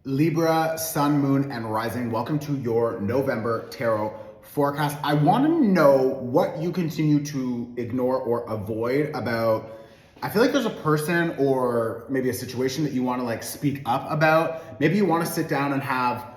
Libra, Sun, Moon, and Rising. Welcome to your November Tarot forecast. I want to know what you continue to ignore or avoid about. I feel like there's a person or maybe a situation that you want to like speak up about. Maybe you want to sit down and have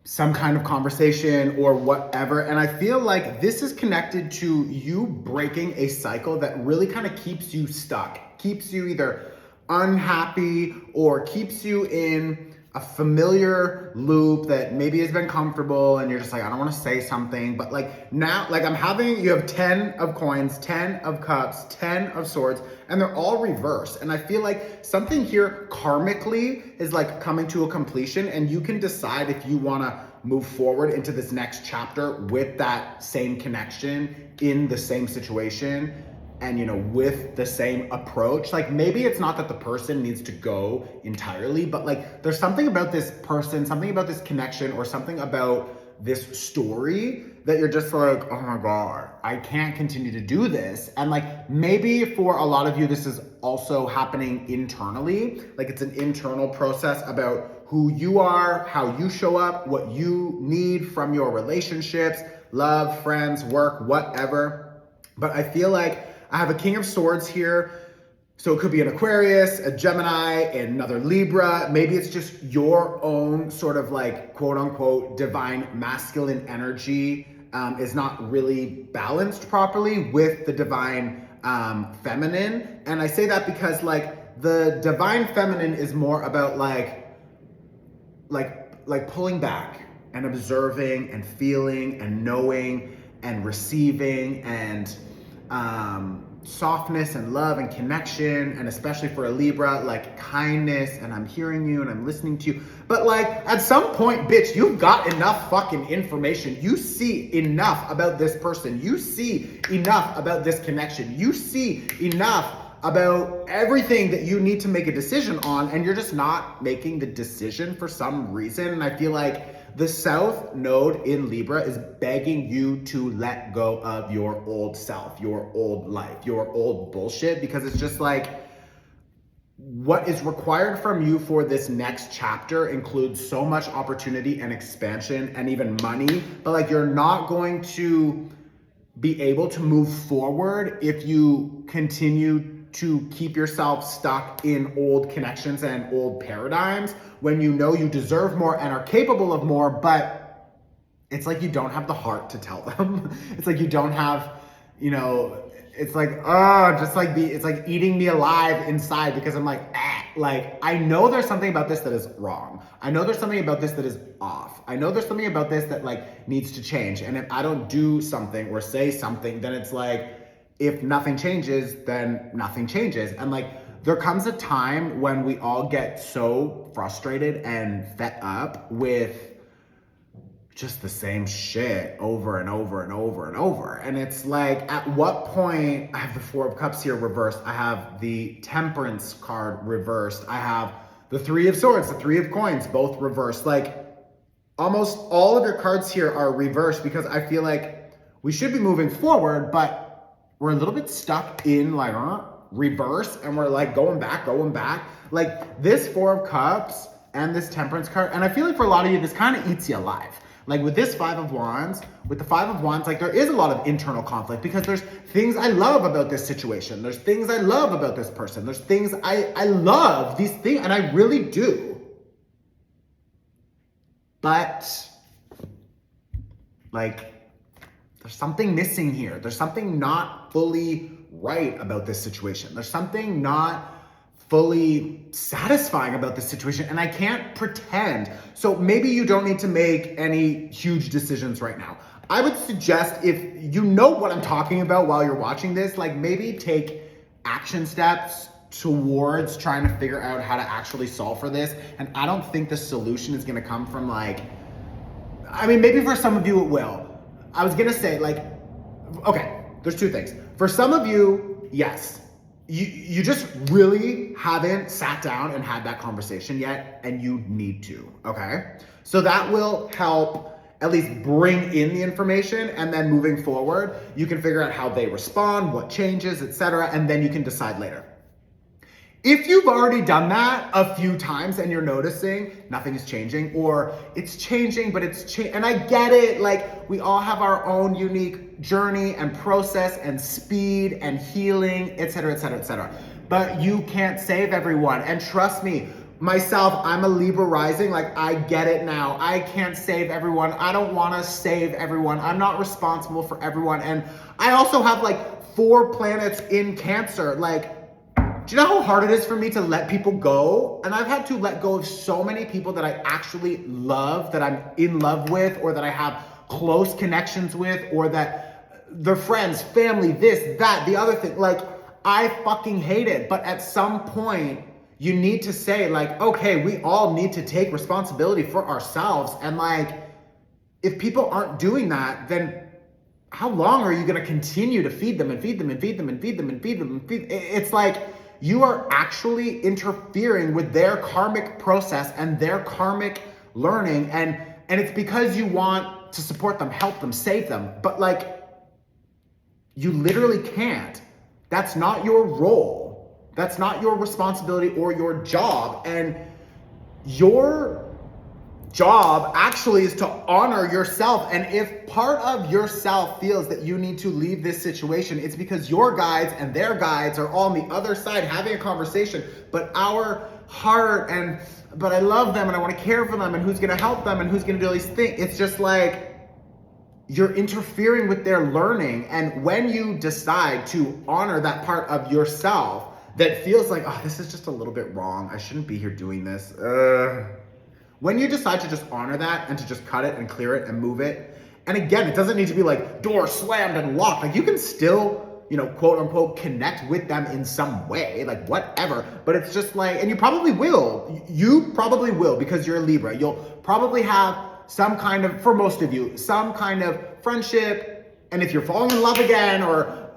some kind of conversation or whatever. And I feel like this is connected to you breaking a cycle that really kind of keeps you stuck, keeps you either unhappy or keeps you in a familiar loop that maybe has been comfortable and you're just like, I don't want to say something, but like now, like you have 10 of coins, 10 of cups, 10 of swords, and they're all reversed. And I feel like something here karmically is like coming to a completion, and you can decide if you want to move forward into this next chapter with that same connection in the same situation and with the same approach. Like maybe it's not that the person needs to go entirely, but like there's something about this person, something about this connection, or something about this story that you're just like, oh my God, I can't continue to do this. And like maybe for a lot of you, this is also happening internally. Like it's an internal process about who you are, how you show up, what you need from your relationships, love, friends, work, whatever. But I feel like I have a King of Swords here. So it could be an Aquarius, a Gemini, another Libra. Maybe it's just your own sort of like quote unquote divine masculine energy is not really balanced properly with the divine feminine. And I say that because like the divine feminine is more about like pulling back and observing and feeling and knowing and receiving and softness and love and connection, and especially for a Libra, like kindness, and I'm hearing you and I'm listening to you. But like at some point, bitch, you've got enough fucking information. You see enough about this person. You see enough about this connection. You see enough about everything that you need to make a decision on, and you're just not making the decision for some reason. And I feel like the South Node in Libra is begging you to let go of your old self, your old life, your old bullshit, because it's just like what is required from you for this next chapter includes so much opportunity and expansion and even money, but like you're not going to be able to move forward if you continue to keep yourself stuck in old connections and old paradigms when you know you deserve more and are capable of more, but it's like you don't have the heart to tell them. It's like you don't have, it's like, it's like eating me alive inside, because I'm like, like, I know there's something about this that is wrong. I know there's something about this that is off. I know there's something about this that like needs to change. And if I don't do something or say something, then it's like, if nothing changes, then nothing changes. And like, there comes a time when we all get so frustrated and fed up with just the same shit over and over and over and over. And it's like, at what point, I have the Four of Cups here reversed. I have the Temperance card reversed. I have the Three of Swords, the Three of Coins, both reversed. Like almost all of your cards here are reversed, because I feel like we should be moving forward, but we're a little bit stuck in like reverse, and we're like going back. Like this Four of Cups and this Temperance card, and I feel like for a lot of you, this kind of eats you alive. Like with this Five of Wands, like there is a lot of internal conflict, because there's things I love about this situation. There's things I love about this person. There's things I love these things, and I really do. But like, there's something missing here. There's something not fully right about this situation. There's something not fully satisfying about this situation, and I can't pretend. So maybe you don't need to make any huge decisions right now. I would suggest, if you know what I'm talking about while you're watching this, like maybe take action steps towards trying to figure out how to actually solve for this. And I don't think the solution is gonna come from like, I mean, maybe for some of you it will. I was gonna say like, okay, there's two things. For some of you, yes, you just really haven't sat down and had that conversation yet, and you need to, okay? So that will help at least bring in the information, and then moving forward, you can figure out how they respond, what changes, etc., and then you can decide later. If you've already done that a few times and you're noticing nothing is changing, or it's changing, but and I get it, like we all have our own unique journey and process and speed and healing, etc., etc., etc. But you can't save everyone. And trust me, myself, I'm a Libra rising, like I get it now. I can't save everyone. I don't want to save everyone. I'm not responsible for everyone. And I also have like 4 planets in Cancer. Like, do you know how hard it is for me to let people go? And I've had to let go of so many people that I actually love, that I'm in love with, or that I have close connections with, or that they're friends, family, this, that, the other thing. Like, I fucking hate it. But at some point, you need to say like, okay, we all need to take responsibility for ourselves. And like, if people aren't doing that, then how long are you gonna continue to feed them and feed them and feed them and feed them and feed them and feed? It's like, you are actually interfering with their karmic process and their karmic learning. And it's because you want to support them, help them, save them. But like, you literally can't. That's not your role. That's not your responsibility or your job. And your job actually is to honor yourself. And if part of yourself feels that you need to leave this situation, it's because your guides and their guides are all on the other side having a conversation. But our heart but I love them and I want to care for them, and who's going to help them and who's going to do all these things. It's just like, you're interfering with their learning. And when you decide to honor that part of yourself that feels like, oh, this is just a little bit wrong, I shouldn't be here doing this. When you decide to just honor that and to just cut it and clear it and move it, and again, it doesn't need to be like door slammed and locked. Like, you can still, quote unquote, connect with them in some way, like whatever. But it's just like, and you probably will. You probably will, because you're a Libra. You'll probably have some kind of, for most of you, some kind of friendship. And if you're falling in love again, or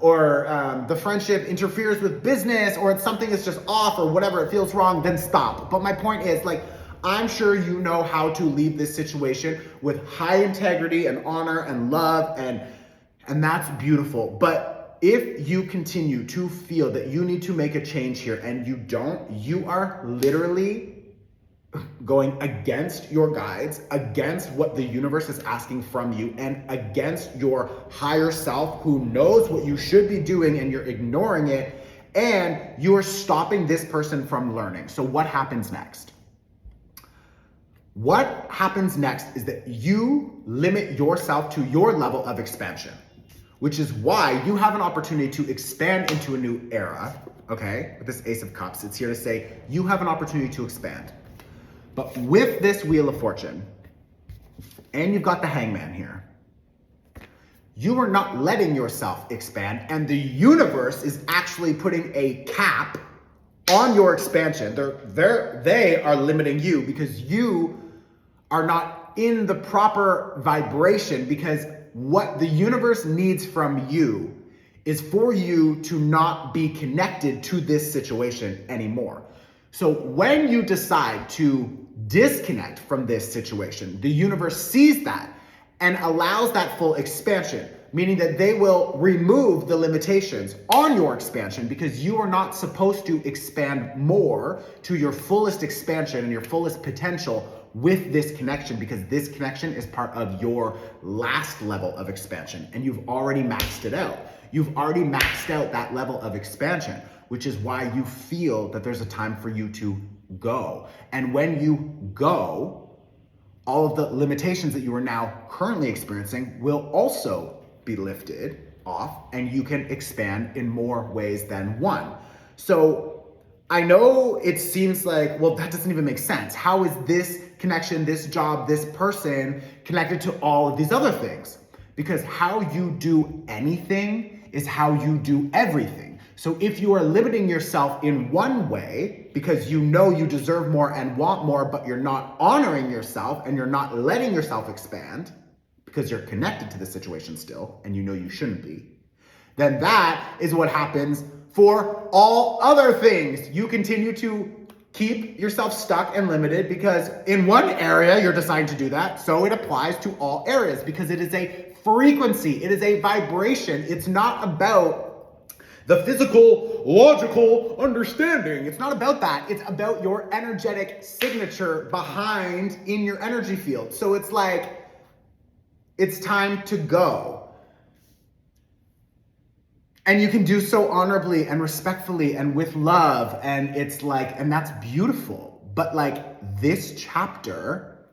the friendship interferes with business, or it's something that's just off or whatever, it feels wrong, then stop. But my point is, like, I'm sure you know how to leave this situation with high integrity and honor and love, and that's beautiful. But if you continue to feel that you need to make a change here and you don't, you are literally going against your guides, against what the universe is asking from you, and against your higher self, who knows what you should be doing, and you're ignoring it, and you are stopping this person from learning. So what happens next? What happens next is that you limit yourself to your level of expansion, which is why you have an opportunity to expand into a new era, okay? With this Ace of Cups, it's here to say you have an opportunity to expand. But with this Wheel of Fortune, and you've got the Hangman here, you are not letting yourself expand, and the universe is actually putting a cap on your expansion. They are limiting you because you are not in the proper vibration, because what the universe needs from you is for you to not be connected to this situation anymore. So when you decide to disconnect from this situation, the universe sees that and allows that full expansion, meaning that they will remove the limitations on your expansion, because you are not supposed to expand more to your fullest expansion and your fullest potential with this connection, because this connection is part of your last level of expansion, and you've already maxed it out. You've already maxed out that level of expansion, which is why you feel that there's a time for you to go. And when you go, all of the limitations that you are now currently experiencing will also be lifted off, and you can expand in more ways than one. So I know it seems like, well, that doesn't even make sense. How is this connection, this job, this person connected to all of these other things? Because how you do anything is how you do everything. So if you are limiting yourself in one way because you know you deserve more and want more, but you're not honoring yourself and you're not letting yourself expand because you're connected to the situation still and you know you shouldn't be, then that is what happens for all other things. You continue to keep yourself stuck and limited because in one area you're deciding to do that, so it applies to all areas because it is a frequency, it is a vibration. It's not about the physical, logical understanding. It's not about that. It's about your energetic signature behind in your energy field. So it's like, it's time to go. And you can do so honorably and respectfully and with love. And it's like, and that's beautiful. But like, this chapter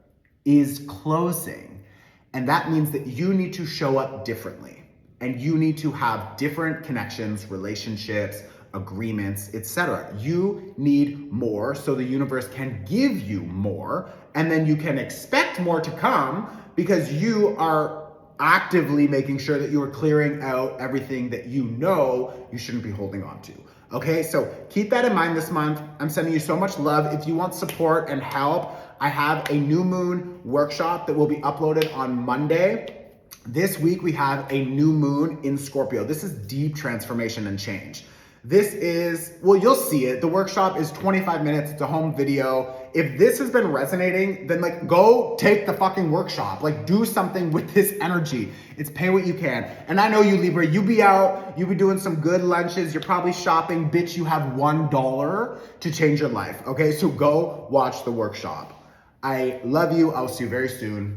is closing. And that means that you need to show up differently. And you need to have different connections, relationships, agreements, etc. You need more so the universe can give you more. And then you can expect more to come because you are actively making sure that you are clearing out everything that you know you shouldn't be holding on to. Okay, so keep that in mind this month. I'm sending you so much love. If you want support and help, I have a new moon workshop that will be uploaded on Monday. This week we have a new moon in Scorpio. This is deep transformation and change. This is, well, you'll see it. The workshop is 25 minutes. It's a home video. If this has been resonating, then like go take the fucking workshop. Like do something with this energy. It's pay what you can. And I know you Libra, you be out, you be doing some good lunches. You're probably shopping. Bitch, you have $1 to change your life. Okay, so go watch the workshop. I love you. I'll see you very soon.